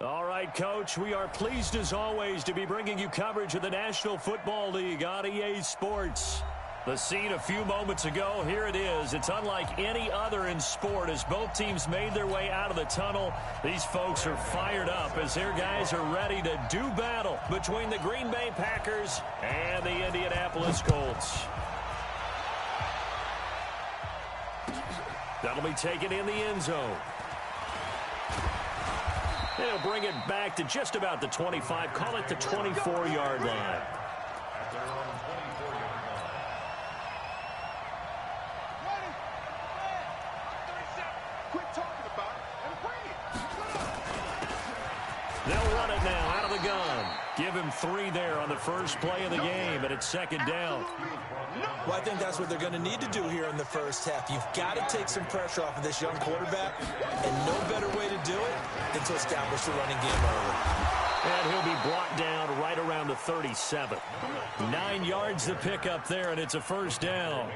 All right, Coach, we are pleased as always to be bringing you coverage of the National Football League on EA Sports. The scene a few moments ago, here it is. It's unlike any other in sport as both teams made their way out of the tunnel. These folks are fired up as their guys are ready to do battle between the Green Bay Packers and the Indianapolis Colts. That'll be taken in the end zone. They'll bring it back to just about the 25, call it the 24-yard line. They'll run it now out of the gun. Give him 3 there on the first play of the game, and it's second down. Well, I think that's what they're going to need to do here in the first half. You've got to take some pressure off of this young quarterback, and no better way to do it than to establish the running game early. And he'll be brought down right around the 37. 9 yards to pick up there, and it's a first down.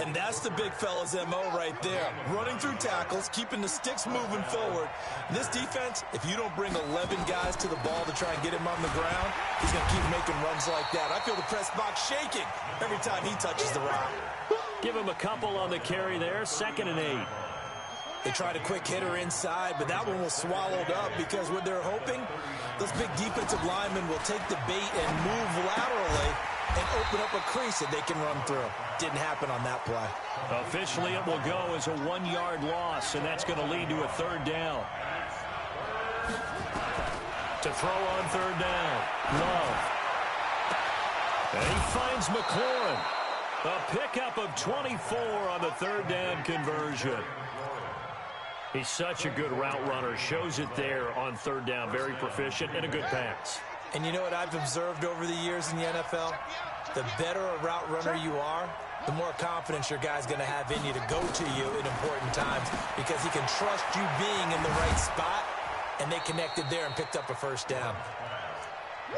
And that's the big fella's MO right there. Running through tackles, keeping the sticks moving forward. This defense, if you don't bring 11 guys to the ball to try and get him on the ground, he's going to keep making runs like that. I feel the press box shaking every time he touches the rock. Give him a couple on the carry there, 2nd and 8. They tried a quick hitter inside, but that one was swallowed up because what they're hoping, those big defensive linemen will take the bait and move laterally and open up a crease that they can run through. Didn't happen on that play. Officially, it will go as a 1-yard loss, and that's going to lead to a third down. To throw on third down, Love. And he finds McLaurin. A pickup of 24 on the third down conversion. He's such a good route runner. Shows it there on third down. Very proficient and a good pass. And you know what I've observed over the years in the NFL? The better a route runner you are, the more confidence your guy's going to have in you to go to you in important times because he can trust you being in the right spot, and they connected there and picked up a first down.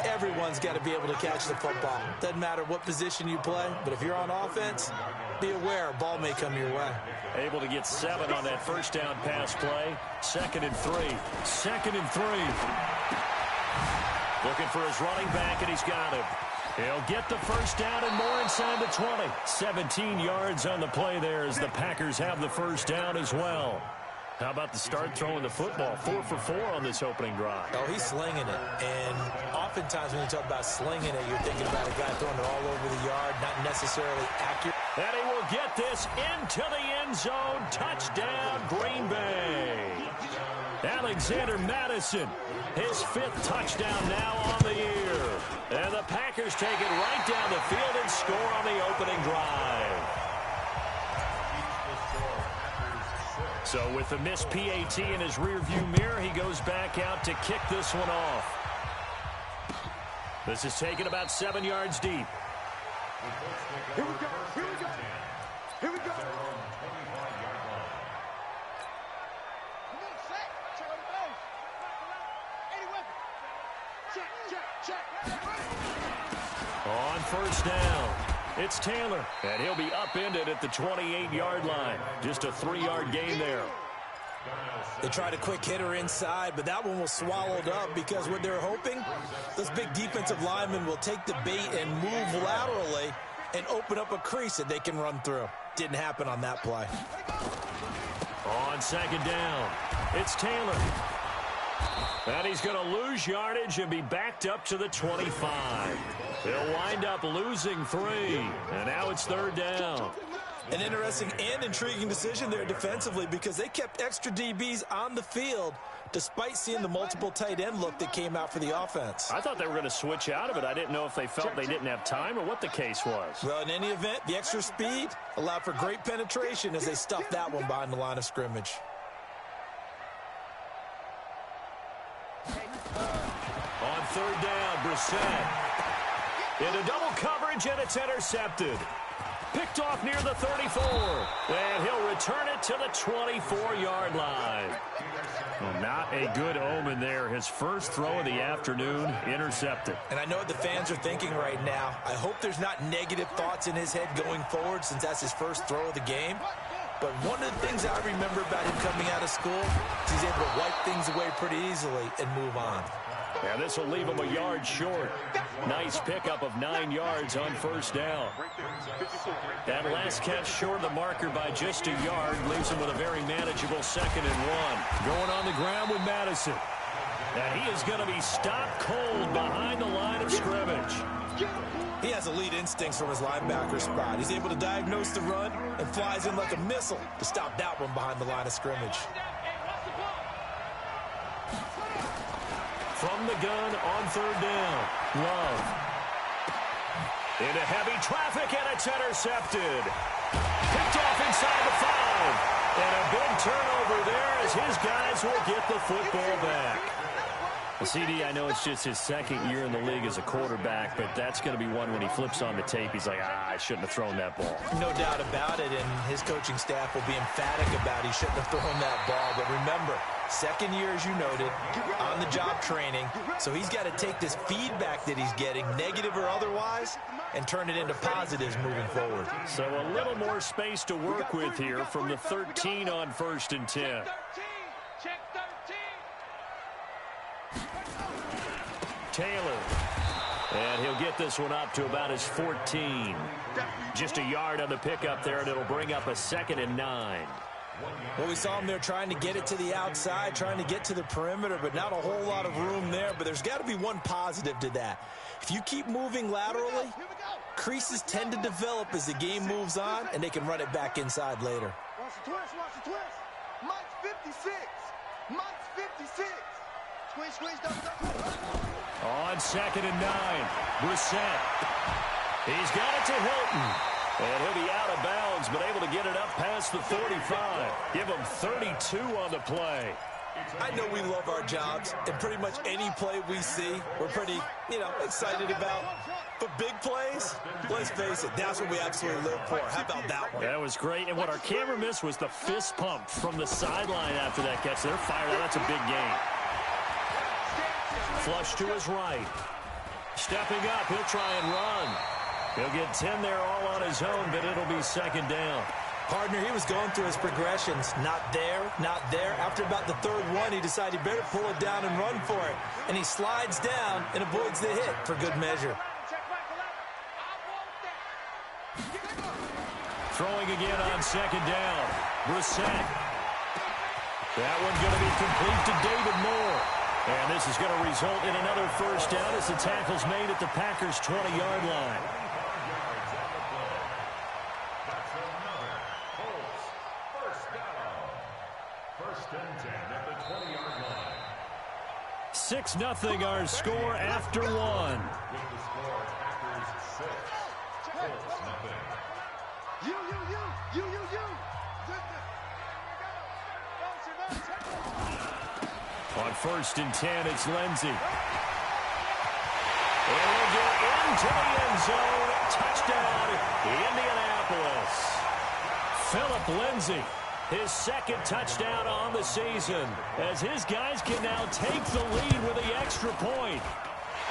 Everyone's got to be able to catch the football. Doesn't matter what position you play, but if you're on offense, be aware a ball may come your way. Able to get 7 on that first down pass play. 2nd and 3. 2nd and 3. Looking for his running back, and he's got him. He'll get the first down and more inside the 20. 17 yards on the play there as the Packers have the first down as well. How about the start throwing the football? 4 for 4 on this opening drive. Oh, he's slinging it. And oftentimes when you talk about slinging it, you're thinking about a guy throwing it all over the yard, not necessarily accurate. And he will get this into the end zone. Touchdown, Green Bay. Alexander Madison, his 5th touchdown now on the year. And the Packers take it right down the field and score on the opening drive. So with the missed PAT in his rearview mirror, he goes back out to kick this one off. This is taken about 7 yards deep. Here we go. Here we go. Here we go. On first down, it's Taylor, and he'll be upended at the 28-yard line. Just a 3-yard gain there. They tried a quick hitter inside, but that one was swallowed up because what they're hoping, those big defensive linemen will take the bait and move laterally and open up a crease that they can run through. Didn't happen on that play. On 2nd down, it's Taylor. And he's going to lose yardage and be backed up to the 25. He'll wind up losing 3. And now it's 3rd down. An interesting and intriguing decision there defensively because they kept extra DBs on the field despite seeing the multiple tight end look that came out for the offense. I thought they were going to switch out of it. I didn't know if they felt they didn't have time or what the case was. Well, in any event, the extra speed allowed for great penetration as they stuffed that one behind the line of scrimmage. On 3rd down, Brissett. Into double coverage, and it's intercepted. Picked off near the 34. And he'll return it to the 24-yard line. Well, not a good omen there. His first throw of the afternoon, intercepted. And I know what the fans are thinking right now. I hope there's not negative thoughts in his head going forward since that's his first throw of the game. But one of the things I remember about him coming out of school is he's able to wipe things away pretty easily and move on. Yeah, this will leave him a yard short. Nice pickup of 9 yards on first down. That last catch short of the marker by just a yard leaves him with a very manageable 2nd and 1. Going on the ground with Madison. And he is going to be stopped cold behind the line of scrimmage. He has elite instincts from his linebacker spot. He's able to diagnose the run and flies in like a missile to stop that one behind the line of scrimmage. From the gun on 3rd down. Love. Into heavy traffic, and it's intercepted. Picked off inside the 5. And a big turnover there as his guys will get the football back. Well, CD, I know it's just his 2nd year in the league as a quarterback, but that's going to be one when he flips on the tape. He's like, I shouldn't have thrown that ball. No doubt about it, and his coaching staff will be emphatic about he shouldn't have thrown that ball. But remember, 2nd year, as you noted, on-the-job training. So he's got to take this feedback that he's getting, negative or otherwise, and turn it into positives moving forward. So a little more space to work with here from the 13 on 1st and 10. Taylor. And he'll get this one up to about his 14. Just a yard on the pickup there, and it'll bring up a 2nd and 9. Well, we saw him there trying to get it to the outside, trying to get to the perimeter, but not a whole lot of room there. But there's got to be one positive to that. If you keep moving laterally, creases tend to develop as the game moves on, and they can run it back inside later. Watch the twist, watch the twist. Mike's 56. Mike's 56. Squeeze, double. On 2nd and 9, Brissett. He's got it to Hilton. And he'll be out of bounds, but able to get it up past the 45. Give him 32 on the play. I know we love our jobs, and pretty much any play we see, we're pretty, excited about. But big plays, let's face it, that's what we absolutely live for. How about that one? That was great, and what our camera missed was the fist pump from the sideline after that catch. They're fired out. That's a big game. Flush to his right. Stepping up, he'll try and run. He'll get 10 there all on his own, but it'll be 2nd down. Partner, he was going through his progressions. Not there, not there. After about the 3rd one, he decided he better pull it down and run for it. And he slides down and avoids the hit for good measure. Throwing again on 2nd down. Brissett. That one going to be complete to David Moore. And this is going to result in another 1st down as the tackle's made at the Packers' 20-yard line. That's another Colts first down. 1st and 10 at the 20-yard line. 6-0 our score after 1. With the score, Packers 6, Colts nothing. You. On 1st and 10, it's Lindsey. And he'll get into the end zone. Touchdown, Indianapolis. Philip Lindsey, his 2nd touchdown on the season, as his guys can now take the lead with the extra point.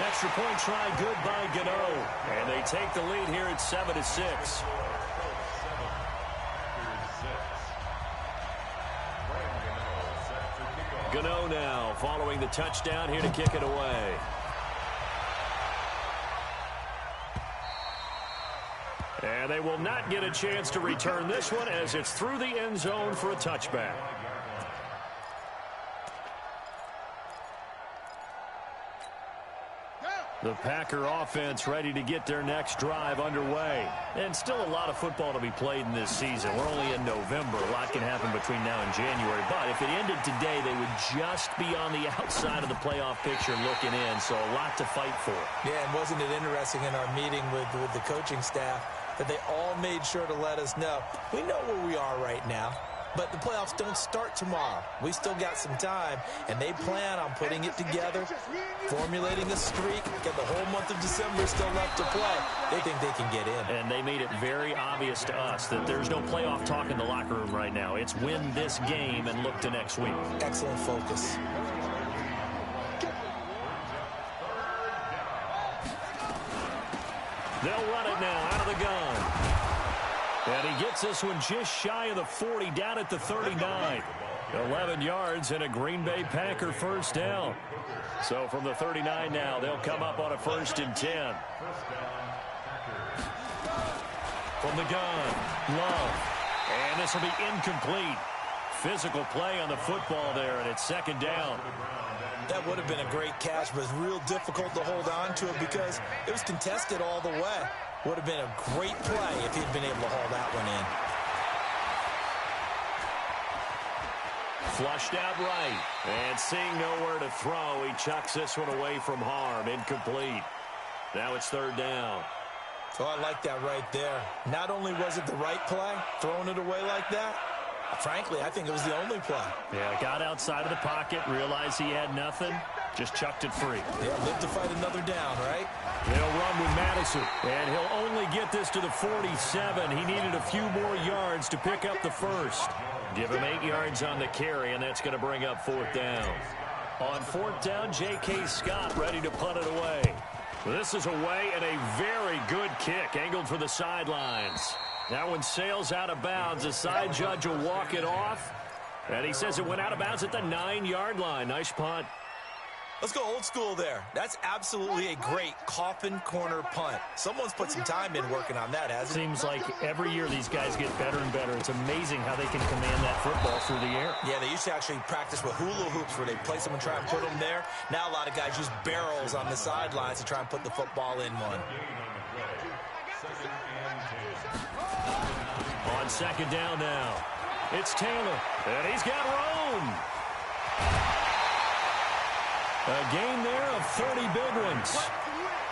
Extra point try good by Gano. And they take the lead here at 7-6. Gano now following the touchdown here to kick it away. And they will not get a chance to return this one as it's through the end zone for a touchback. The Packer offense ready to get their next drive underway. And still a lot of football to be played in this season. We're only in November. A lot can happen between now and January. But if it ended today, they would just be on the outside of the playoff picture looking in. So a lot to fight for. Yeah, and wasn't it interesting in our meeting with the coaching staff that they all made sure to let us know. We know where we are right now. But the playoffs don't start tomorrow. We still got some time, and they plan on putting it together, formulating a streak, got the whole month of December still left to play. They think they can get in. And they made it very obvious to us that there's no playoff talk in the locker room right now. It's win this game and look to next week. Excellent focus. They'll run it now out of the gun. And he gets this one just shy of the 40, down at the 39. 11 yards and a Green Bay Packer first down. So from the 39 now, they'll come up on a 1st and 10. From the gun, Love. And this will be incomplete. Physical play on the football there, and it's 2nd down. That would have been a great catch, but it's real difficult to hold on to it because it was contested all the way. Would have been a great play if he'd been able to haul that one in. Flushed out right, and seeing nowhere to throw, he chucks this one away from harm. Incomplete. Now it's 3rd down. So I like that right there. Not only was it the right play, throwing it away like that, frankly, I think it was the only play. Yeah, got outside of the pocket, realized he had nothing, just chucked it free. Yeah, live to fight another down, right? They'll run with Madison, and he'll only get this to the 47. He needed a few more yards to pick up the first. Give him 8 yards on the carry, and that's going to bring up 4th down. On 4th down, J.K. Scott ready to punt it away. This is away and a very good kick, angled for the sidelines. That one sails out of bounds. The side judge will walk it off, and he says it went out of bounds at the 9-yard line. Nice punt. Let's go old school there. That's absolutely a great coffin corner punt. Someone's put some time in working on that, hasn't it? Seems like every year these guys get better and better. It's amazing how they can command that football through the air. Yeah, they used to actually practice with hula hoops where they place them and try and put them there. Now a lot of guys use barrels on the sidelines to try and put the football in one. On 2nd down now, it's Taylor, and he's got room. A gain there of 30 big ones.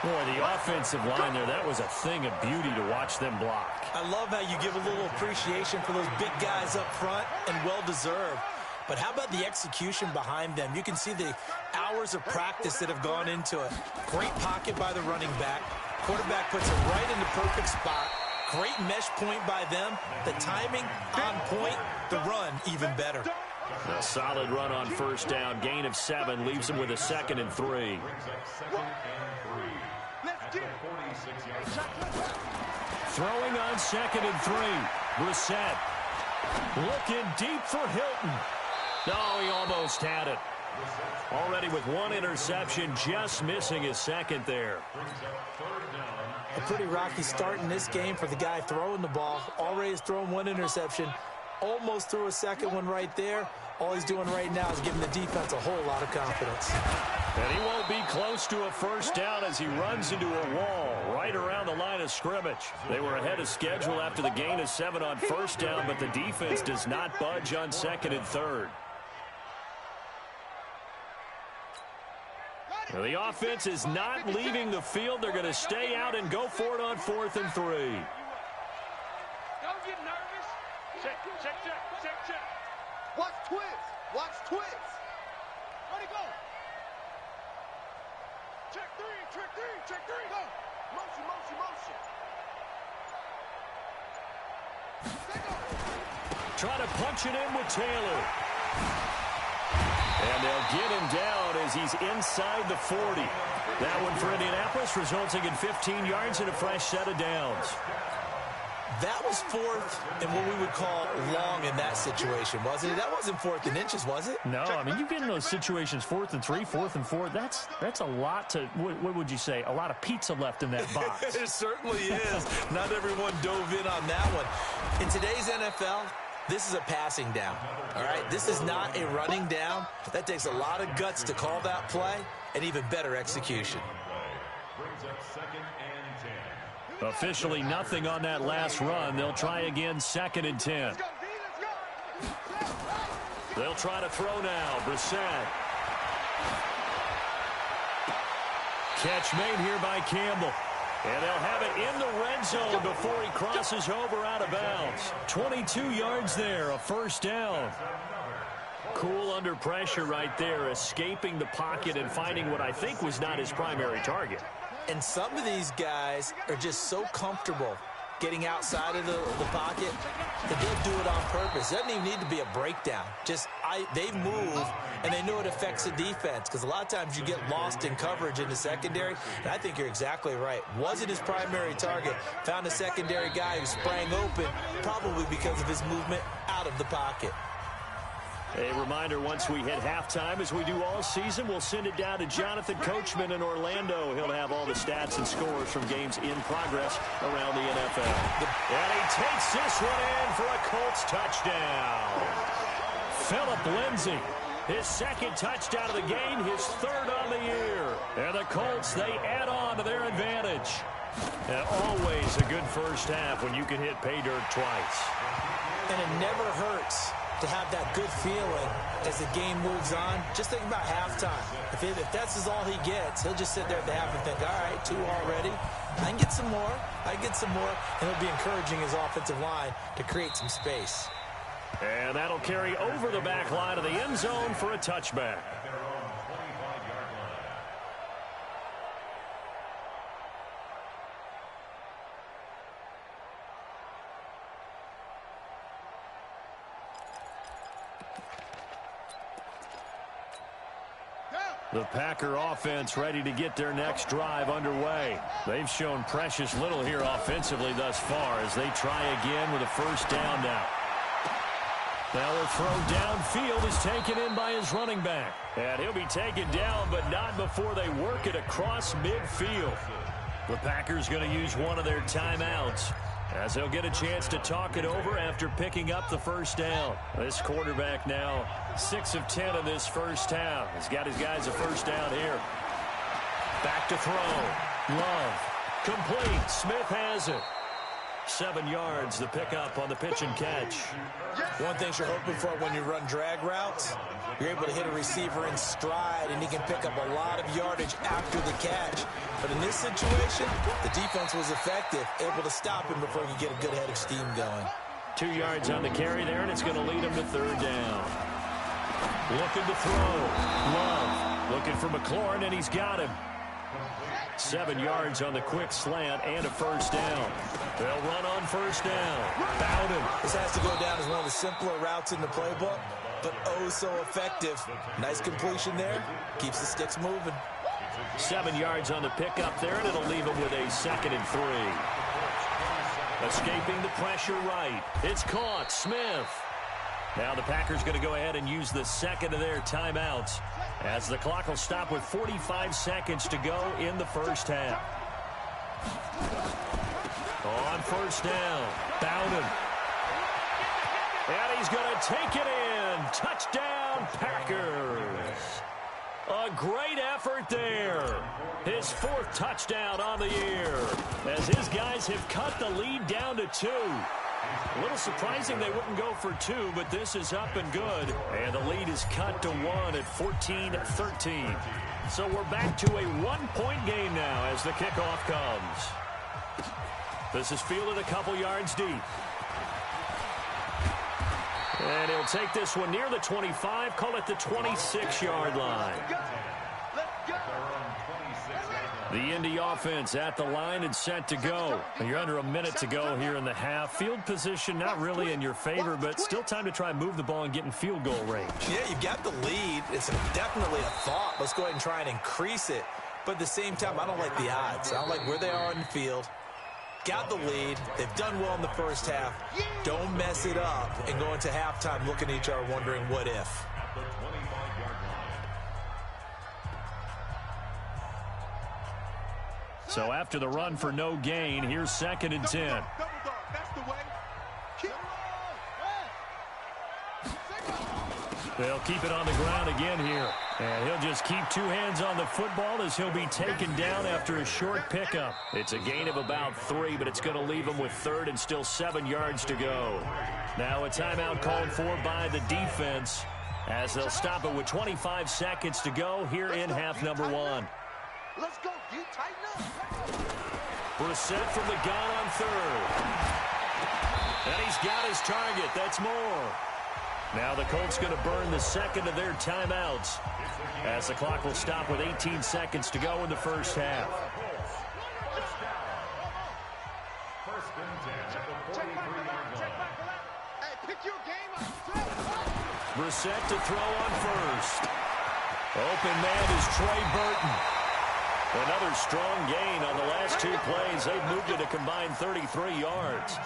Boy, the offensive line there, that was a thing of beauty to watch them block. I love how you give a little appreciation for those big guys up front, and well-deserved. But how about the execution behind them? You can see the hours of practice that have gone into it. Great pocket by the running back. Quarterback puts it right in the perfect spot. Great mesh point by them. The timing on point. The run even better. A solid run on 1st down. Gain of 7 leaves him with a 2nd and 3. Throwing on 2nd and 3. Brissett looking deep for Hilton. No, he almost had it. Already with 1 interception, just missing his 2nd there. A pretty rocky start in this game for the guy throwing the ball. Already has thrown 1 interception. Almost threw a 2nd one right there. All he's doing right now is giving the defense a whole lot of confidence. And he won't be close to a 1st down as he runs into a wall right around the line of scrimmage. They were ahead of schedule after the gain of 7 on 1st down, but the defense does not budge on 2nd and 3rd. Now, the offense is not leaving the field. They're going to stay out and go for it on 4th and 3. Don't get nervous. Check. Watch twist. Watch twist. Ready, go. Check 3. Go. Motion. Try to punch it in with Taylor. And they'll get him down as he's inside the 40. That one for Indianapolis, resulting in 15 yards and a fresh set of downs. That was 4th and what we would call long in that situation, wasn't it? That wasn't 4th and inches, was it? No, I mean, you get in those situations 4th and 3, 4th and 4. That's a lot to, what would you say, a lot of pizza left in that box. It certainly is. Not everyone dove in on that one. In today's NFL, this is a passing down, all right? This is not a running down. That takes a lot of guts to call that play and even better execution. Officially nothing on that last run. They'll try again 2nd and 10. They'll try to throw now. Brissett. Catch made here by Campbell. And they'll have it in the red zone before he crosses over out of bounds. 22 yards there, a 1st down. Cool under pressure right there, escaping the pocket and finding what I think was not his primary target. And some of these guys are just so comfortable getting outside of the pocket, that they'll do it on purpose. It doesn't even need to be a breakdown. Just they move, and they know it affects the defense, because a lot of times you get lost in coverage in the secondary, and I think you're exactly right. Wasn't his primary target. Found a secondary guy who sprang open, probably because of his movement out of the pocket. A reminder, once we hit halftime, as we do all season, we'll send it down to Jonathan Coachman in Orlando. He'll have all the stats and scores from games in progress around the NFL. And he takes this one in for a Colts touchdown. Phillip Lindsay, his second touchdown of the game, his third on the year. And the Colts, they add on to their advantage. And always a good first half when you can hit pay dirt twice. And it never hurts to have that good feeling as the game moves on. Just think about halftime. If that's all he gets, he'll just sit there at the half and think, all right, 2 already. I can get some more. I can get some more. And he'll be encouraging his offensive line to create some space. And that'll carry over the back line of the end zone for a touchback. The Packer offense ready to get their next drive underway. They've shown precious little here offensively thus far as they try again with a first down now. Now a throw downfield is taken in by his running back. And he'll be taken down, but not before they work it across midfield. The Packers going to use one of their timeouts, as they'll get a chance to talk it over after picking up the first down. This quarterback now 6 of 10 in this first half. He's got his guys a first down here. Back to throw. Love. Complete. Smith has it. 7 yards, the pickup on the pitch and catch. One thing you're hoping for when you run drag routes, you're able to hit a receiver in stride, and he can pick up a lot of yardage after the catch. But in this situation, the defense was effective, able to stop him before he could get a good head of steam going. 2 yards on the carry there, and it's going to lead him to third down. Looking to throw. Love. Looking for McLaurin, and he's got him. 7 yards on the quick slant and a first down. They'll run on first down. Bowden. This has to go down as one of the simpler routes in the playbook, but oh so effective. Nice completion there. Keeps the sticks moving. 7 yards on the pickup there, and it'll leave him with a 2nd and 3. Escaping the pressure right. It's caught. Smith. Now the Packers going to go ahead and use the second of their timeouts, as the clock will stop with 45 seconds to go in the first half. On first down, Bowden. And he's going to take it in. Touchdown, Packers. A great effort there. His 4th touchdown on the year, as his guys have cut the lead down to 2. A little surprising they wouldn't go for 2, but this is up and good. And the lead is cut to 1 at 14-13. So we're back to a 1-point game now as the kickoff comes. This is fielded a couple yards deep. And he'll take this one near the 25, call it the 26-yard line. The Indy offense at the line and set to go. You're under a minute to go here in the half. Field position not really in your favor, but still time to try and move the ball and get in field goal range. Yeah, you've got the lead. It's definitely a thought. Let's go ahead and try and increase it. But at the same time, I don't like the odds. I don't like where they are in the field. Got the lead. They've done well in the first half. Don't mess it up and go into halftime looking at each other wondering what if. So after the run for no gain, here's 2nd and 10. They'll keep it on the ground again here. And he'll just keep 2 hands on the football as he'll be taken down after a short pickup. It's a gain of about 3, but it's going to leave him with 3rd and still 7 yards to go. Now a timeout called for by the defense, as they'll stop it with 25 seconds to go here in half number 1. Let's go. You tighten up. Brissett from the gun on 3rd. And he's got his target. That's more. Now the Colts going to burn the 2nd of their timeouts, as the clock will stop with 18 seconds to go in the first half. First and 10 at the 43-yard line. Hey, pick your game up. Brissett to throw on first. Open man is Trey Burton. Another strong gain on the last two plays. They've moved it a combined 33 yards.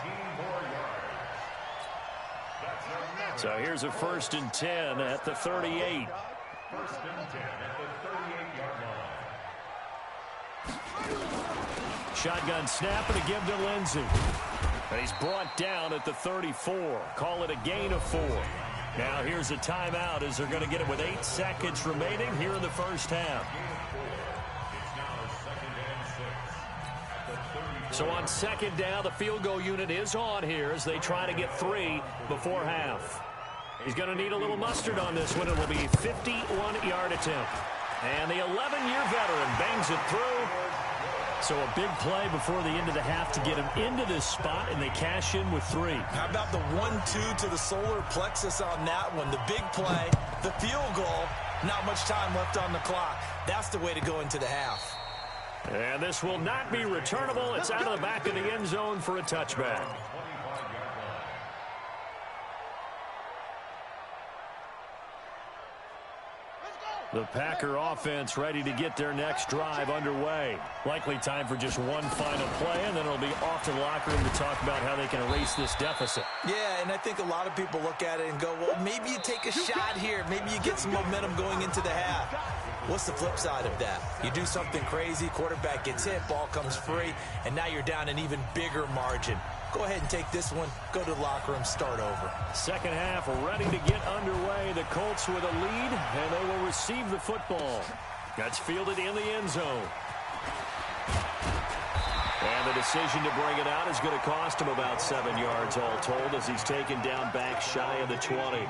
So here's a first and 10 at the 38. First and 10 at the 38-yard line. Shotgun snap and a give to Lindsey. He's brought down at the 34. Call it a gain of 4. Now here's a timeout as they're going to get it with 8 seconds remaining here in the first half. So on second down, the field goal unit is on here as they try to get 3 before half. He's going to need a little mustard on this one. It will be a 51-yard attempt. And the 11-year veteran bangs it through. So a big play before the end of the half to get him into this spot, and they cash in with 3. How about the 1-2 to the solar plexus on that one? The big play, the field goal, not much time left on the clock. That's the way to go into the half. And this will not be returnable. It's out of the back of the end zone for a touchback. The Packer offense ready to get their next drive underway. Likely time for just one final play, and then it'll be off to the locker room to talk about how they can erase this deficit. Yeah, and I think a lot of people look at it and go, well, maybe you take a shot here. Maybe you get some momentum going into the half. What's the flip side of that? You do something crazy, quarterback gets hit, ball comes free, and now you're down an even bigger margin. Go ahead and take this one, go to the locker room, start over. Second half ready to get underway. The Colts with a lead, and they will receive the football. That's fielded in the end zone. And the decision to bring it out is going to cost him about 7 yards all told as he's taken down back shy of the 20.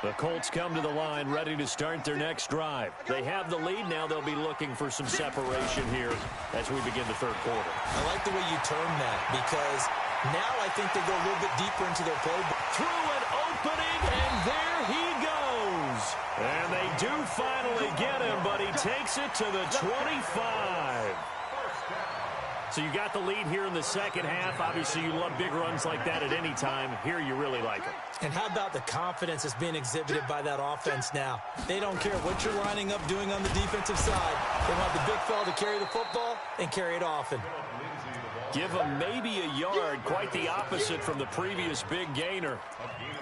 The Colts come to the line ready to start their next drive. They have the lead. Now they'll be looking for some separation here as we begin the third quarter. I like the way you term that because now I think they go a little bit deeper into their play. Through an opening, and there he goes. And they do finally get him, but he takes it to the 25. So you got the lead here in the second half. Obviously, you love big runs like that at any time. Here, you really like it. And how about the confidence that's being exhibited by that offense now? They don't care what you're lining up doing on the defensive side. They want the big fella to carry the football and carry it often. Give him maybe a yard, quite the opposite from the previous big gainer.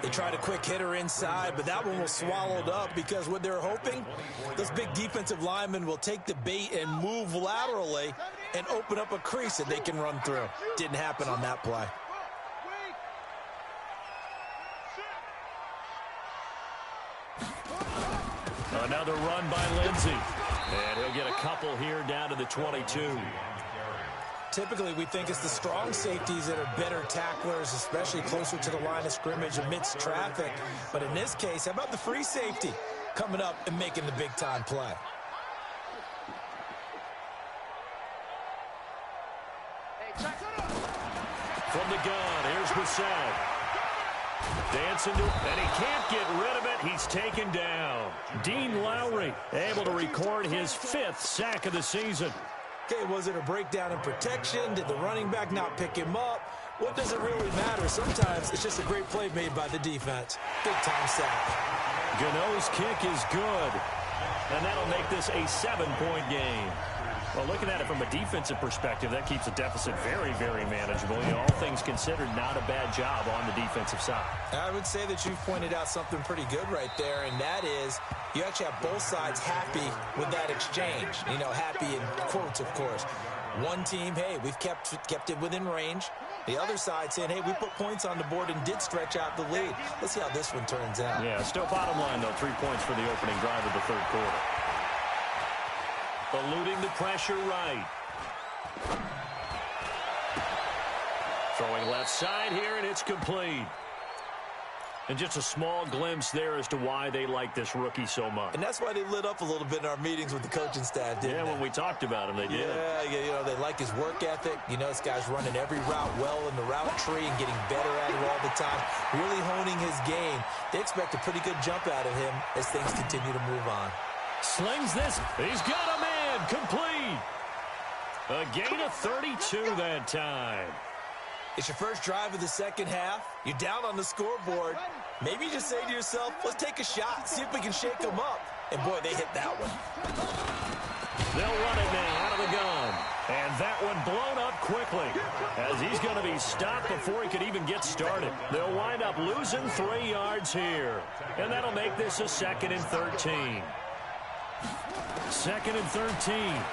They tried a quick hitter inside, but that one was swallowed up because what they're hoping, those big defensive linemen will take the bait and move laterally and open up a crease that they can run through. Didn't happen on that play. Another run by Lindsey. And he'll get a couple here down to the 22. Typically, we think it's the strong safeties that are better tacklers, especially closer to the line of scrimmage amidst traffic. But in this case, how about the free safety coming up and making the big-time play? From the gun, here's Brissett. Dancing to it, and he can't get rid of it. He's taken down. Dean Lowry able to record his 5th sack of the season. Okay, was it a breakdown in protection? Did the running back not pick him up? What does it really matter? Sometimes it's just a great play made by the defense. Big-time sack. Gano's kick is good, and that'll make this a 7-point game. Well, looking at it from a defensive perspective, that keeps the deficit very, very manageable. You know, all things considered, not a bad job on the defensive side. I would say that you've pointed out something pretty good right there, and that is you actually have both sides happy with that exchange. You know, happy in quotes, of course. One team, hey, we've kept it within range. The other side saying, hey, we put points on the board and did stretch out the lead. Let's see how this one turns out. Yeah, still bottom line, though, 3 points for the opening drive of the third quarter. Eluding the pressure right. Throwing left side here, and it's complete. And just a small glimpse there as to why they like this rookie so much. And that's why they lit up a little bit in our meetings with the coaching staff, didn't they? Yeah, when we talked about him, they did. Yeah, you know, they like his work ethic. You know, this guy's running every route well in the route tree and getting better at it all the time, really honing his game. They expect a pretty good jump out of him as things continue to move on. Slings this. He's got a man. Complete. A gain of 32 that time. It's your first drive of the second half. You're down on the scoreboard. Maybe you just say to yourself, let's take a shot, see if we can shake them up. And, boy, they hit that one. They'll run it now out of the gun. And that one blown up quickly as he's going to be stopped before he could even get started. They'll wind up losing 3 yards here. And that'll make this a 2nd and 13. 2nd and 13.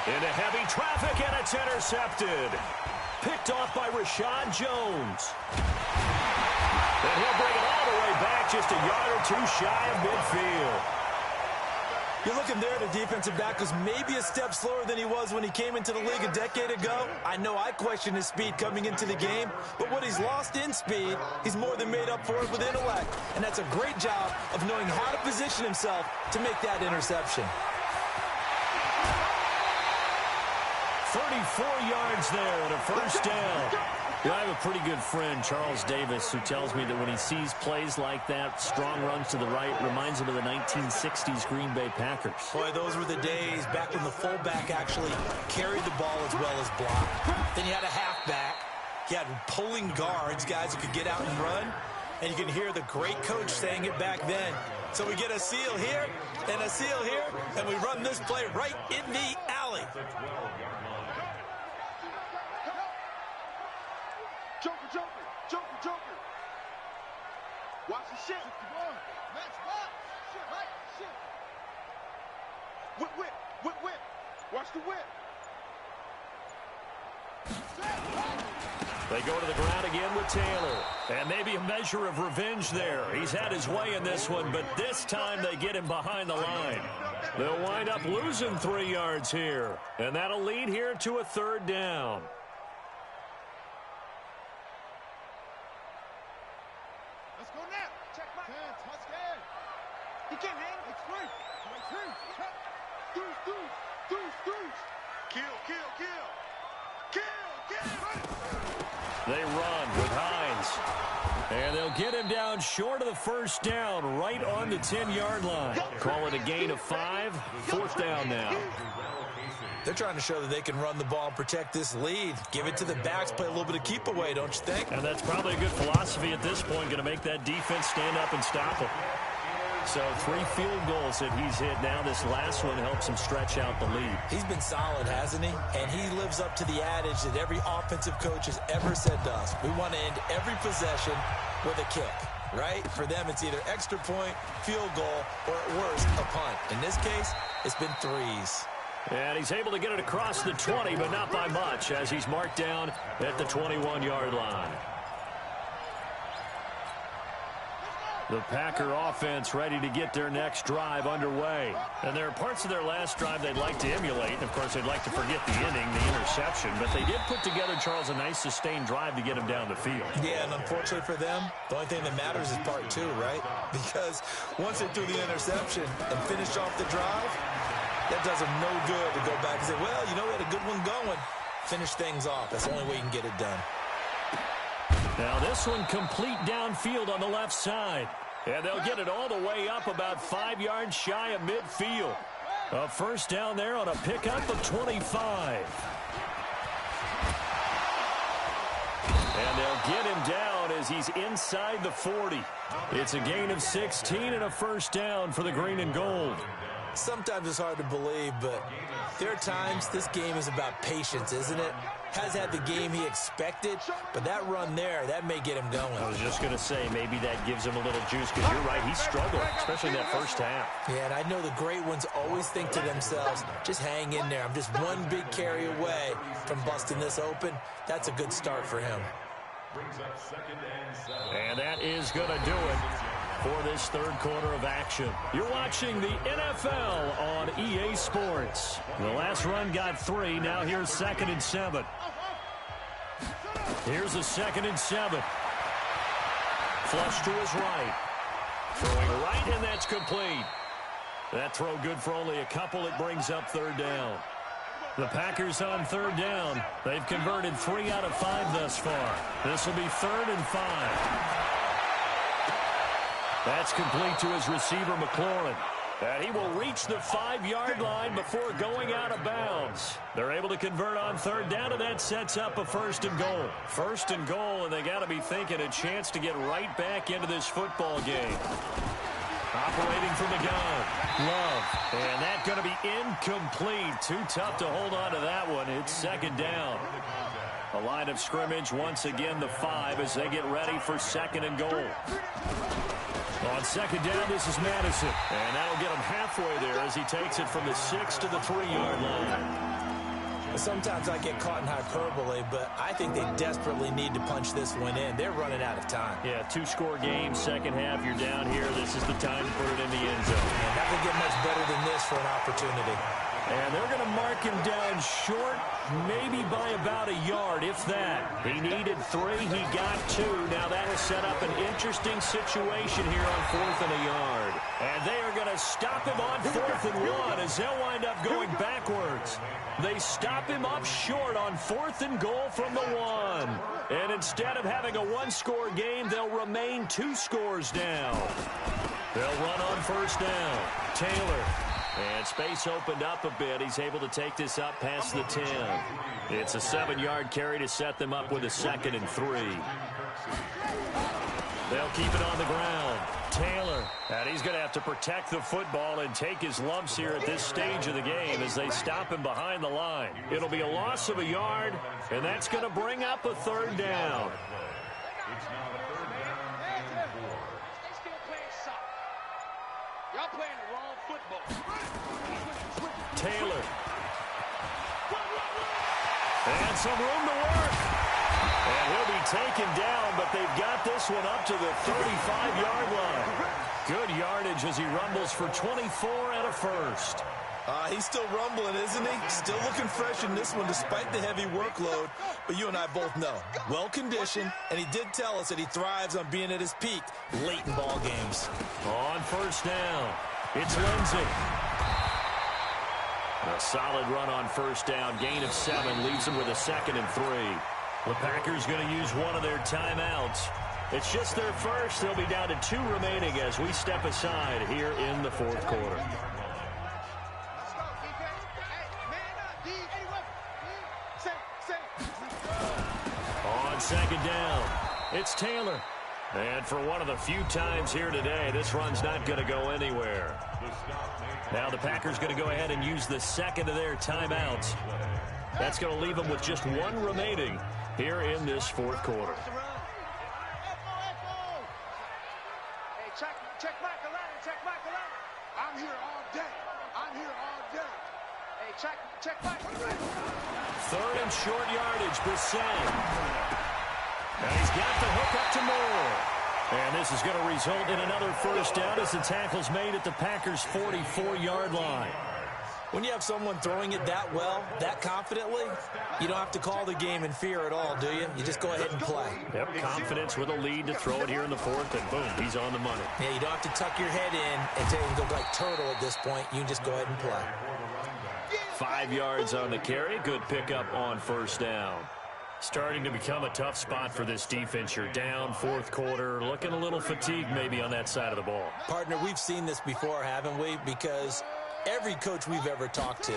Into heavy traffic, and it's intercepted. Picked off by Rashad Jones. And he'll bring it all the way back just a yard or 2 shy of midfield. You're looking there at a defensive back who's maybe a step slower than he was when he came into the league a decade ago. I know I questioned his speed coming into the game, but what he's lost in speed, he's more than made up for it with intellect. And that's a great job of knowing how to position himself to make that interception. 34 yards there and a first down. I have a pretty good friend, Charles Davis, who tells me that when he sees plays like that, strong runs to the right, reminds him of the 1960s Green Bay Packers. Boy, those were the days back when the fullback actually carried the ball as well as blocked. Then you had a halfback. You had pulling guards, guys who could get out and run. And you can hear the great coach saying it back then. So we get a seal here and a seal here, and we run this play right in the alley. Joker, Joker, Joker, Joker. Watch the shit. Match box. Shit, right, shit. Whip, whip, whip, whip. Watch the whip. They go to the ground again with Taylor. And maybe a measure of revenge there. He's had his way in this one, but this time they get him behind the line. They'll wind up losing 3 yards here. And that'll lead here to a 3rd down. Let's go now. Check my hands. Let's get. He can't hang. It's free. Deuce, deuce, deuce, deuce. Kill, kill, kill. Kill, kill. They run with Hines. And they'll get him down short of the first down, right on the 10-yard line. Call it a gain of 5. 4th down now. They're trying to show that they can run the ball and protect this lead. Give it to the backs, play a little bit of keep away, don't you think? And that's probably a good philosophy at this point, going to make that defense stand up and stop him. So 3 field goals that he's hit now. This last one helps him stretch out the lead. He's been solid, hasn't he? And he lives up to the adage that every offensive coach has ever said to us. We want to end every possession with a kick, right? For them, it's either extra point, field goal, or at worst, a punt. In this case, it's been 3s. And he's able to get it across the 20, but not by much, as he's marked down at the 21-yard line. The Packer offense ready to get their next drive underway. And there are parts of their last drive they'd like to emulate. Of course, they'd like to forget the inning, the interception. But they did put together, Charles, a nice sustained drive to get him down the field. Yeah, and unfortunately for them, the only thing that matters is part 2, right? Because once they threw the interception and finished off the drive, that does them no good to go back and say, well, you know, we had a good one going. Finish things off. That's the only way you can get it done. Now this one complete downfield on the left side. And they'll get it all the way up about 5 yards shy of midfield. A first down there on a pickup of 25. And they'll get him down as he's inside the 40. It's a gain of 16 and a first down for the green and gold. Sometimes it's hard to believe, but there are times this game is about patience, isn't it? Has had the game he expected, but that run there, that may get him going. I was just going to say, maybe that gives him a little juice, because you're right, he's struggling, especially in that first half. Yeah, and I know the great ones always think to themselves, just hang in there. I'm just one big carry away from busting this open. That's a good start for him. And that is going to do it for this third quarter of action. You're watching the NFL on EA Sports. The last run got 3. Now here's 2nd and 7. Here's a 2nd and 7. Flush to his right. Throwing right, and that's complete. That throw good for only a couple. It brings up 3rd down. The Packers on 3rd down. They've converted 3 out of 5 thus far. This will be 3rd and 5. That's complete to his receiver, McLaurin. And he will reach the 5-yard line before going out of bounds. They're able to convert on third down, and that sets up a 1st and goal. 1st and goal, and they got to be thinking a chance to get right back into this football game. Operating from the gun, Love. And that's going to be incomplete. Too tough to hold on to that one. It's 2nd down. A line of scrimmage, once again, the 5 as they get ready for 2nd and goal. On 2nd down, this is Madison. And that'll get him halfway there as he takes it from the 6 to the 3-yard line. Sometimes I get caught in hyperbole, but I think they desperately need to punch this one in. They're running out of time. Yeah, 2-score game, second half, you're down here. This is the time to put it in the end zone. And that can get much better than this for an opportunity. And they're going to mark him down short, maybe by about a yard, if that. He needed 3, he got 2. Now that has set up an interesting situation here on 4th and a yard. And they are going to stop him on 4th and 1 as they'll wind up going backwards. They stop him up short on 4th and goal from the 1. And instead of having a 1-score game, they'll remain 2 scores down. They'll run on 1st down. Taylor. And space opened up a bit. He's able to take this up past the 10. It's a 7-yard carry to set them up with a 2nd and 3. They'll keep it on the ground. Taylor. And he's going to have to protect the football and take his lumps here at this stage of the game as they stop him behind the line. It'll be a loss of a yard, and that's going to bring up a 3rd down. It's now 3rd down and 4. They still playing soft. Y'all playing the wrong football. Taylor. And some room to work. And he'll be taken down, but they've got this one up to the 35-yard line. Good yardage as he rumbles for 24 and a 1st. He's still rumbling, isn't he? Still looking fresh in this one despite the heavy workload. But you and I both know, well-conditioned, and he did tell us that he thrives on being at his peak late in ball games. On 1st down, it's Lindsey. A solid run on 1st down. Gain of 7 leaves them with a 2nd and 3. The Packers going to use one of their timeouts. It's just their first. They'll be down to 2 remaining as we step aside here in the 4th quarter. On 2nd down, it's Taylor. And for one of the few times here today, this run's not going to go anywhere. Now the Packers going to go ahead and use the 2nd of their timeouts. That's going to leave them with just 1 remaining here in this 4th quarter. Hey, check Mike Allen, check Mike Allen. I'm here all day. I'm here all day. Hey, check Mike. 3rd and short yardage, Brissett. And he's got the hook up to Moore. And this is going to result in another 1st down as the tackle's made at the Packers' 44-yard line. When you have someone throwing it that well, that confidently, you don't have to call the game in fear at all, do you? You just go ahead and play. Yep, confidence with a lead to throw it here in the 4th, and boom, he's on the money. Yeah, you don't have to tuck your head in and take and go like turtle at this point. You can just go ahead and play. 5 yards on the carry. Good pickup on 1st down. Starting to become a tough spot for this defense. You're down 4th quarter, looking a little fatigued maybe on that side of the ball. Partner, we've seen this before, haven't we? Because every coach we've ever talked to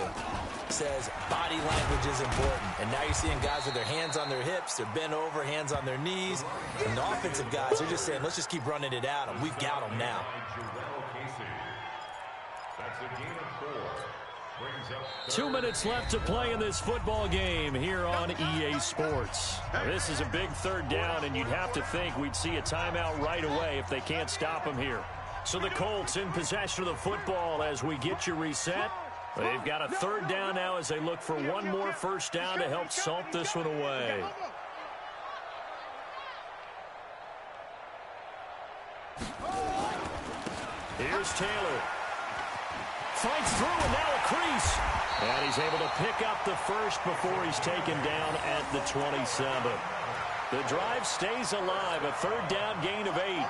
says body language is important. And now you're seeing guys with their hands on their hips, they're bent over, hands on their knees. And the offensive guys, they're just saying, let's just keep running it at them. We've got them now. That's a gain of 4. 2 minutes left to play in this football game here on EA Sports. This is a big 3rd down, and you'd have to think we'd see a timeout right away if they can't stop him here. So the Colts in possession of the football as we get you reset. They've got a 3rd down now as they look for 1 more 1st down to help salt this one away. Here's Taylor. Fights through and now a crease. And he's able to pick up the 1st before he's taken down at the 27. The drive stays alive, a 3rd down gain of 8.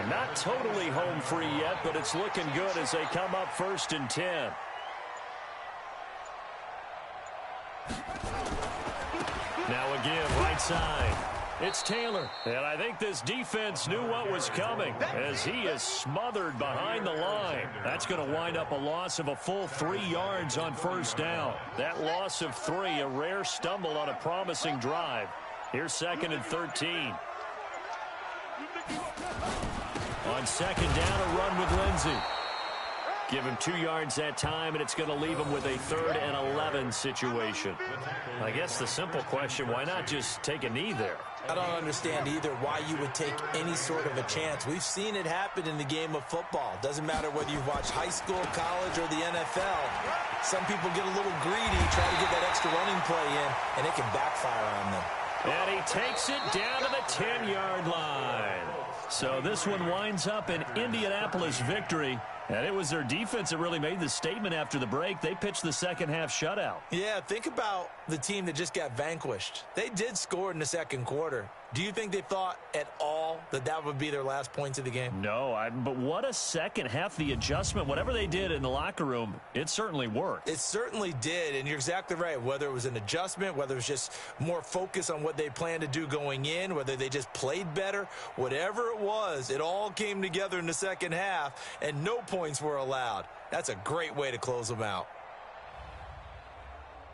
And not totally home free yet, but it's looking good as they come up 1st and 10. Now again, right side. It's Taylor. And I think this defense knew what was coming as he is smothered behind the line. That's going to wind up a loss of a full 3 yards on first down. That loss of 3, a rare stumble on a promising drive. Here's 2nd and 13. On 2nd down, a run with Lindsey. Give him 2 yards that time, and it's going to leave him with a 3rd and 11 situation. I guess the simple question, why not just take a knee there? I don't understand either why you would take any sort of a chance. We've seen it happen in the game of football. Doesn't matter whether you've watched high school, college, or the NFL. Some people get a little greedy, try to get that extra running play in, and it can backfire on them. And he takes it down to the 10-yard line. So this one winds up an Indianapolis victory. And it was their defense that really made the statement after the break. They pitched the second-half shutout. Yeah, think about the team that just got vanquished. They did score in the second quarter. Do you think they thought at all that that would be their last points of the game? No, but what a second half. The adjustment, whatever they did in the locker room, it certainly worked. It certainly did, and you're exactly right. Whether it was an adjustment, whether it was just more focus on what they planned to do going in, whether they just played better, whatever it was, it all came together in the second half, and no points were allowed. That's a great way to close them out.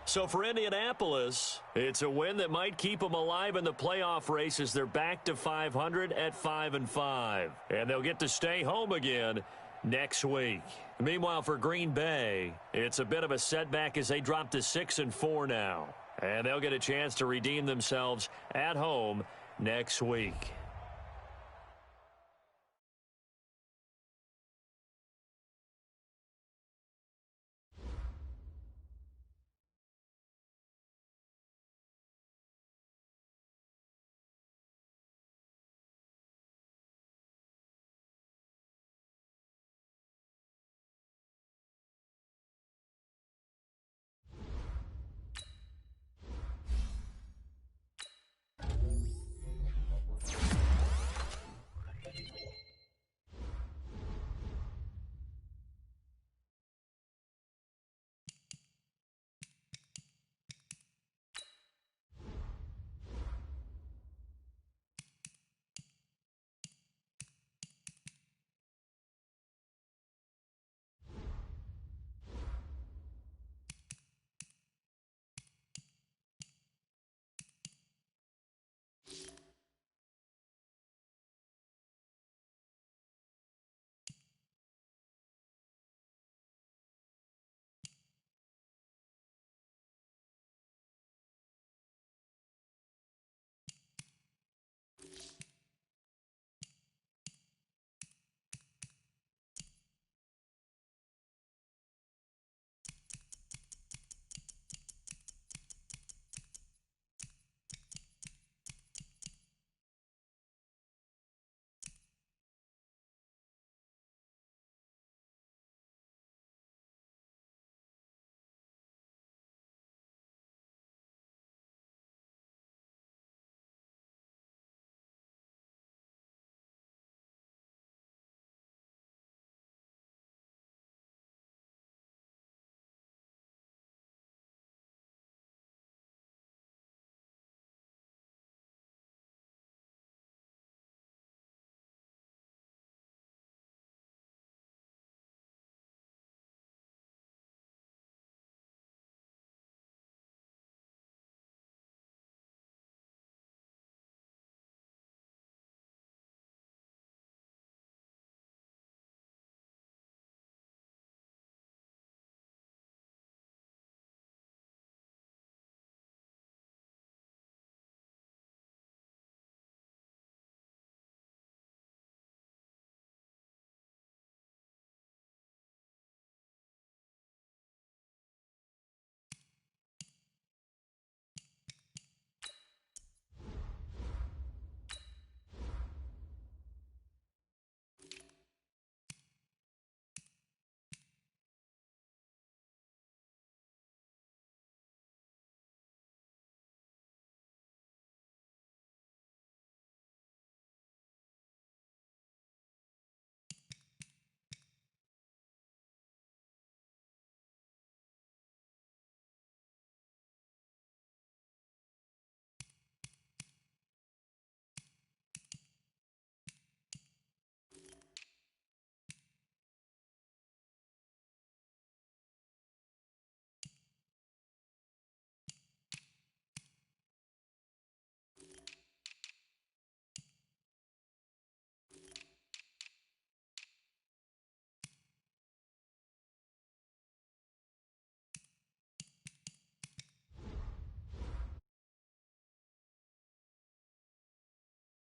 So for Indianapolis, it's a win that might keep them alive in the playoff race as they're back to 500 at 5-5. And they'll get to stay home again next week. Meanwhile, for Green Bay, it's a bit of a setback as they drop to 6-4 now. And they'll get a chance to redeem themselves at home next week.